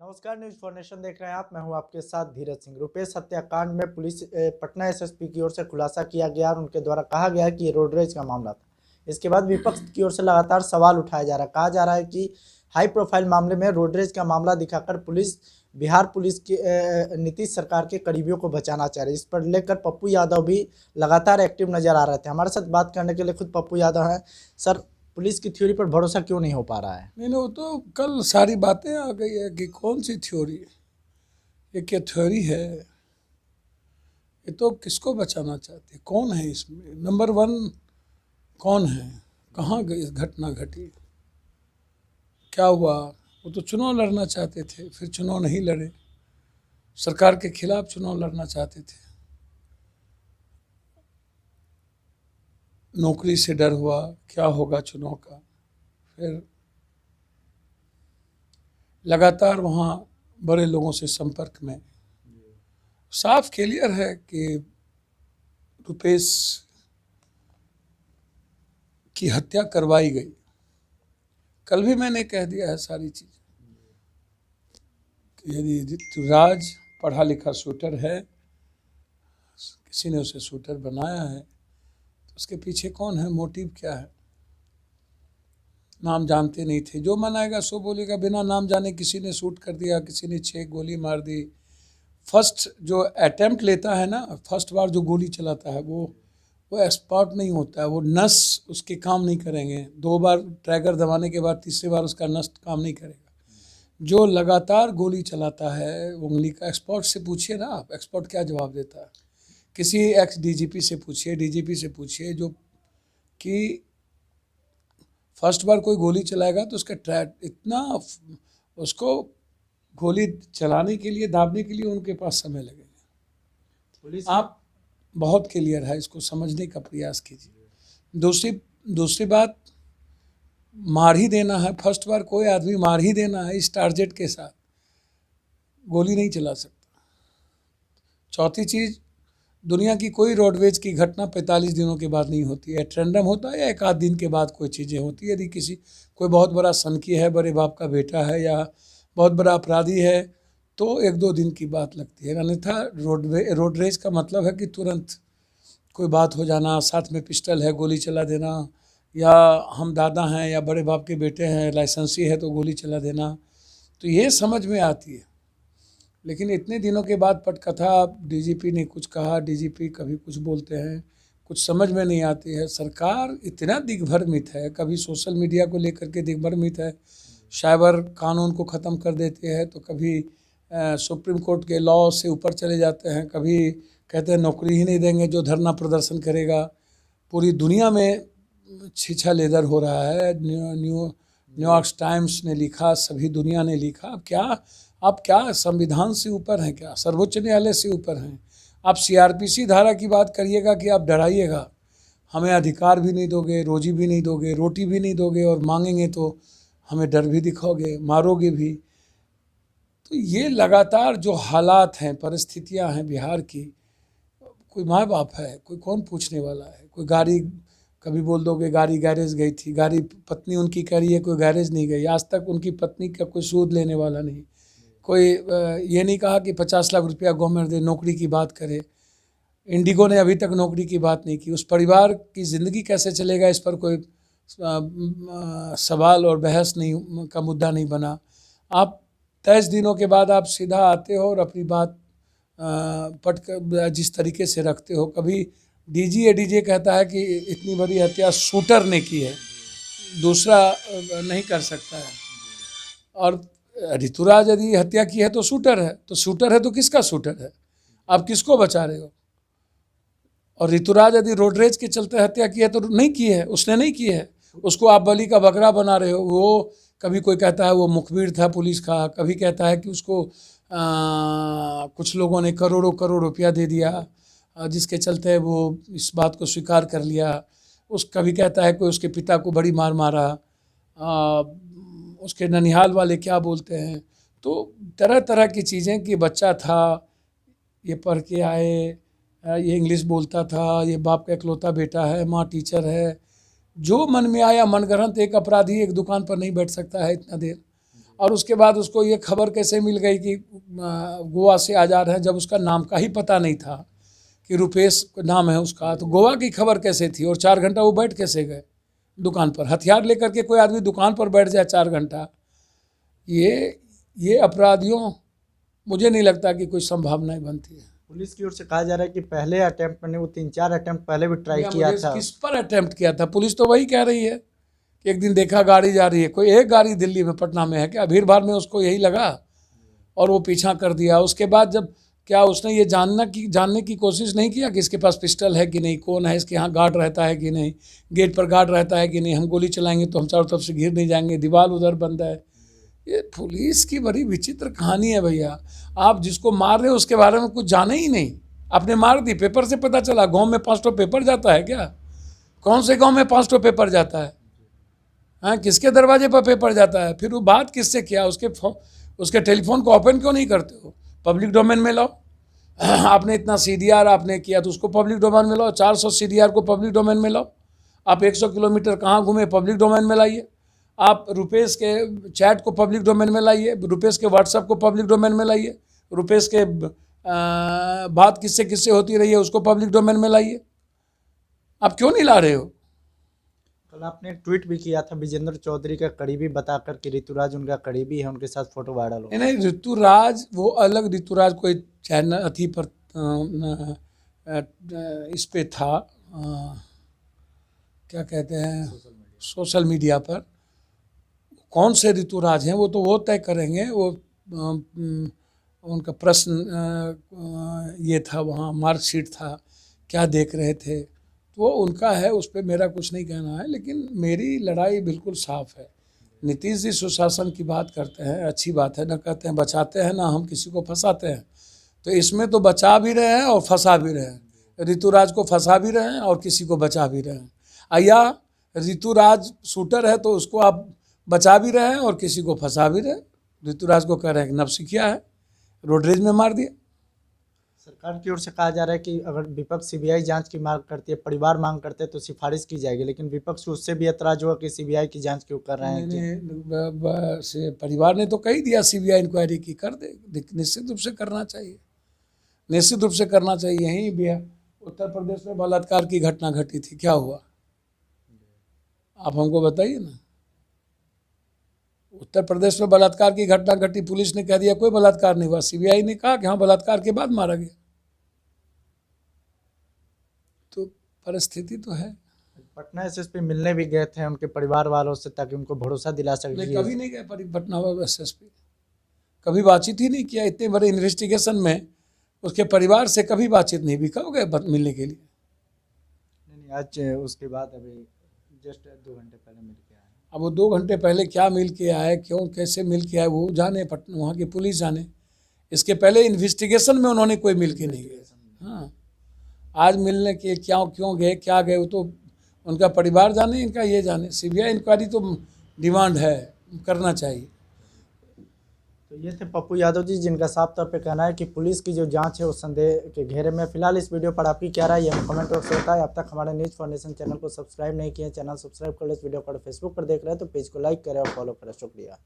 नमस्कार, news for nation देख रहे हैं आप। मैं हूं आपके साथ धीरज सिंह। रुपेश हत्याकांड में पुलिस पटना एसएसपी की ओर से खुलासा किया गया और उनके द्वारा कहा गया कि ये रोड रेज का मामला था। इसके बाद विपक्ष की ओर से लगातार सवाल उठाया जा रहा है। कहा जा रहा है कि हाई प्रोफाइल मामले में रोड रेज का मामला दिखाकर पुलिस बिहार पुलिस की नीतीश सरकार के करीबियों को बचाना चाह रही है। इस पर लेकर पप्पू यादव भी लगातार एक्टिव नजर आ रहे थे। हमारे साथ बात करने के लिए खुद पप्पू यादव हैं। सर, पुलिस की थ्योरी पर भरोसा क्यों नहीं हो पा रहा है? नहीं, वो तो कल सारी बातें आ गई है कि कौन सी थ्योरी, ये क्या थ्योरी है? ये तो किसको बचाना चाहते हैं? कौन है इसमें नंबर वन? कौन है? कहाँ गई घटना घटी? क्या हुआ? वो तो चुनाव लड़ना चाहते थे, फिर चुनाव नहीं लड़े, सरकार के खिलाफ चुनाव लड़ना चाहते थे। नौकरी से डर हुआ, क्या होगा चुनाव का। फिर लगातार वहाँ बड़े लोगों से संपर्क में, साफ क्लियर है कि रुपेश की हत्या करवाई गई। कल भी मैंने कह दिया है सारी चीज़ कि यदि ऋतुराज पढ़ा लिखा शूटर है, किसी ने उसे शूटर बनाया है, तो उसके पीछे कौन है, मोटिव क्या है? नाम जानते नहीं थे, जो मन आएगा सो बोलेगा। बिना नाम जाने किसी ने शूट कर दिया, किसी ने 6 गोली मार दी। फर्स्ट जो अटेम्प्ट लेता है ना, फर्स्ट बार जो गोली चलाता है वो एक्सपर्ट नहीं होता है, वो नस उसके काम नहीं करेंगे। 2 बार ट्रैगर दबाने के बाद तीसरी बार उसका नस काम नहीं करेगा। जो लगातार गोली चलाता है उंगली का, एक्सपर्ट से पूछिए ना आप, एक्सपर्ट क्या जवाब देता है। किसी एक्स डीजीपी से पूछिए, डीजीपी से पूछिए, जो कि फर्स्ट बार कोई गोली चलाएगा तो उसका ट्रैक इतना, उसको गोली चलाने के लिए, दाबने के लिए उनके पास समय लगेगा। आप बहुत क्लियर है, इसको समझने का प्रयास कीजिए। दूसरी बात, मार ही देना है। फर्स्ट बार कोई आदमी मार ही देना है, इस टारगेट के साथ गोली नहीं चला सकता। चौथी चीज़, दुनिया की कोई रोडवेज की घटना 45 दिनों के बाद नहीं होती है। ट्रेंडम होता है या एक आध दिन के बाद कोई चीज़ें होती है। यदि कोई बहुत बड़ा सनकी है, बड़े बाप का बेटा है या बहुत बड़ा अपराधी है, तो 1-2 दिन की बात लगती है। अन्यथा रोडरेज का मतलब है कि तुरंत कोई बात हो जाना, साथ में पिस्टल है, गोली चला देना, या हम दादा हैं या बड़े बाप के बेटे हैं, लाइसेंसी है तो गोली चला देना। तो ये समझ में आती है। लेकिन इतने दिनों के बाद पटकथा, डीजीपी ने कुछ कहा, डीजीपी कभी कुछ बोलते हैं, कुछ समझ में नहीं आती है। सरकार इतना दिग्भ्रमित है, कभी सोशल मीडिया को लेकर के दिग्भ्रमित है, साइबर कानून को ख़त्म कर देते हैं, तो कभी सुप्रीम कोर्ट के लॉ से ऊपर चले जाते हैं, कभी कहते हैं नौकरी ही नहीं देंगे जो धरना प्रदर्शन करेगा। पूरी दुनिया में छीछा लेदर हो रहा है। न्यूयॉर्क टाइम्स ने लिखा, सभी दुनिया ने लिखा। आप क्या संविधान से ऊपर हैं? क्या सर्वोच्च न्यायालय से ऊपर हैं? आप सीआरपीसी धारा की बात करिएगा कि आप डराइएगा, हमें अधिकार भी नहीं दोगे, रोजी भी नहीं दोगे, रोटी भी नहीं दोगे, और मांगेंगे तो हमें डर भी दिखाओगे, मारोगे भी। तो ये लगातार जो हालात हैं, परिस्थितियां हैं बिहार की, कोई माँ बाप है, कोई कौन पूछने वाला है? कोई गाड़ी, कभी बोल दोगे गाड़ी गैरेज गई थी, गाड़ी पत्नी उनकी कह रही है कोई गैरेज नहीं गई। आज तक उनकी पत्नी का कोई सूद लेने वाला नहीं, कोई ये नहीं कहा कि 50 लाख रुपया गवर्नमेंट दे, नौकरी की बात करे। इंडिगो ने अभी तक नौकरी की बात नहीं की। उस परिवार की ज़िंदगी कैसे चलेगा, इस पर कोई सवाल और बहस नहीं का मुद्दा नहीं बना। आप 23 दिनों के बाद आप सीधा आते हो और अपनी बात पट जिस तरीके से रखते हो। कभी डीजे कहता है कि इतनी बड़ी हत्या शूटर ने की है, दूसरा नहीं कर सकता है। और ऋतुराज यदि हत्या की है तो शूटर है, तो शूटर है तो किसका शूटर है? आप किसको बचा रहे हो? और ऋतुराज यदि रोडरेज के चलते हत्या की है तो नहीं की है, उसने नहीं की है, उसको आप बलि का बकरा बना रहे हो। वो कभी कोई कहता है वो मुखबिर था पुलिस का, कभी कहता है कि उसको कुछ लोगों ने करोड़ों रुपया दे दिया, जिसके चलते वो इस बात को स्वीकार कर लिया। कभी कहता है कि उसके पिता को बड़ी मार मारा, उसके ननिहाल वाले क्या बोलते हैं। तो तरह तरह की चीज़ें कि बच्चा था, ये पढ़ के आए, ये इंग्लिश बोलता था, ये बाप का इकलौता बेटा है, माँ टीचर है। जो मन में आया मनगढ़ंत। एक अपराधी एक दुकान पर नहीं बैठ सकता है इतना देर। और उसके बाद उसको ये खबर कैसे मिल गई कि गोवा से आ जा रहे हैं, जब उसका नाम का ही पता नहीं था कि रुपेश नाम है उसका, तो गोवा की खबर कैसे थी? और 4 घंटा वो बैठ कैसे गए दुकान पर? हथियार लेकर के कोई आदमी दुकान पर बैठ जाए 4 घंटा, ये अपराधियों, मुझे नहीं लगता कि कोई संभावनाएं बनती है। पुलिस की ओर से कहा जा रहा है कि पहले अटेम्प्ट में वो 3-4 अटेम्प्ट पहले भी ट्राई किया था। किस पर अटेम्प्ट किया था? पुलिस तो वही कह रही है कि एक दिन देखा गाड़ी जा रही है। कोई एक गाड़ी दिल्ली में, पटना में है क्या? भीड़ भाड़ में उसको यही लगा और वो पीछा कर दिया। उसके बाद जब क्या उसने ये जानने की कोशिश नहीं किया कि इसके पास पिस्टल है कि नहीं, कौन है, इसके यहाँ गार्ड रहता है कि नहीं, गेट पर गार्ड रहता है कि नहीं, हम गोली चलाएंगे तो हम चारों तरफ से घिर नहीं जाएंगे, दीवार उधर बंद है। ये पुलिस की बड़ी विचित्र कहानी है भैया। आप जिसको मार रहे हो उसके बारे में कुछ जाने ही नहीं, आपने मार दी, पेपर से पता चला। गांव में 5 पेपर जाता है क्या? कौन से गांव में 5 पेपर जाता है? हाँ, किसके दरवाजे पर पेपर जाता है? फिर वो बात किससे किया? उसके टेलीफोन को ओपन क्यों नहीं करते हो? पब्लिक डोमेन में लाओ। आपने इतना CDR आपने किया तो उसको पब्लिक डोमेन में लाओ। 400 CDR को पब्लिक डोमेन में लाओ। आप 100 किलोमीटर कहाँ घूमे, पब्लिक डोमेन में लाइए। आप रुपेश के चैट को पब्लिक डोमेन में लाइए, रुपेश के व्हाट्सएप को पब्लिक डोमेन में लाइए, रुपेश के बात किससे होती रही है उसको पब्लिक डोमेन में लाइए। आप क्यों नहीं ला रहे हो? कल आपने ट्वीट भी किया था विजेंद्र चौधरी का करीबी बताकर कि ऋतुराज उनका करीबी है, उनके साथ फोटो वायरल हो। नहीं, ऋतुराज वो अलग, ऋतुराज कोई चैनल अथी पर इस पे था, क्या कहते हैं, सोशल मीडिया पर। कौन से ऋतुराज हैं वो तो वो तय करेंगे। वो उनका प्रश्न ये था, वहाँ मार्कशीट था, क्या देख रहे थे, तो वो उनका है, उस पर मेरा कुछ नहीं कहना है। लेकिन मेरी लड़ाई बिल्कुल साफ है। नीतीश जी सुशासन की बात करते हैं, अच्छी बात है, ना कहते हैं बचाते हैं, ना हम किसी को फंसाते हैं। तो इसमें तो बचा भी रहे हैं और फंसा भी रहे हैं। ऋतुराज को फंसा भी रहे हैं और किसी को बचा भी रहे हैं। या ऋतुराज शूटर है तो उसको आप बचा भी रहे हैं और किसी को फंसा भी रहे हैं। ऋतुराज को कह रहे हैं कि नवसिखिया है, रोडरेज में मार दिया। सरकार की ओर से कहा जा रहा है कि अगर विपक्ष CBI जांच की मांग करती है, परिवार मांग करते हैं तो सिफारिश की जाएगी, लेकिन विपक्ष उससे भी ऐतराज हुआ कि CBI की जांच क्यों कर रहे हैं। से परिवार ने तो कही दिया CBI इंक्वायरी की कर दे, निश्चित रूप से करना चाहिए, निश्चित रूप से करना चाहिए। यहीं भी है, उत्तर प्रदेश में बलात्कार की घटना घटी थी, क्या हुआ आप हमको बताइए ना। उत्तर प्रदेश में बलात्कार की घटना घटी, पुलिस ने कह दिया कोई बलात्कार नहीं हुआ, CBI ने कहा कि हाँ बलात्कार के बाद मारा गया। तो परिस्थिति तो है। पटना SSP मिलने भी गए थे उनके परिवार वालों से ताकि उनको भरोसा दिला सके। कभी नहीं गए पटना SSP, कभी बातचीत ही नहीं किया। इतने बड़े इन्वेस्टिगेशन में उसके परिवार से कभी बातचीत नहीं भी, कब गए मिलने के लिए? नहीं, आज उसके बाद अभी जस्ट 2 घंटे पहले मिल के आए। अब वो 2 घंटे पहले क्या मिल के आए, क्यों कैसे मिल के आए, वो जाने, पटना वहाँ की पुलिस जाने। इसके पहले इन्वेस्टिगेशन में उन्होंने कोई मिल के नहीं गए। हाँ, आज मिलने के क्यों गए, क्या गए, वो तो उनका परिवार जाने, इनका ये जाने। CBI इंक्वायरी तो डिमांड है, करना चाहिए। तो ये थे पप्पू यादव जी, जिनका साफ तौर पे कहना है कि पुलिस की जो जांच है उस संदेह के घेरे में। फिलहाल इस वीडियो पर आपकी क्या राय है, हमें कमेंट बॉक्स में बताएं। अब तक हमारे न्यूज़ फाउंडेशन चैनल को सब्सक्राइब नहीं किए, चैनल सब्सक्राइब कर ले। इस वीडियो को फेसबुक पर देख रहे हैं तो पेज को लाइक करें और फॉलो करें। शुक्रिया।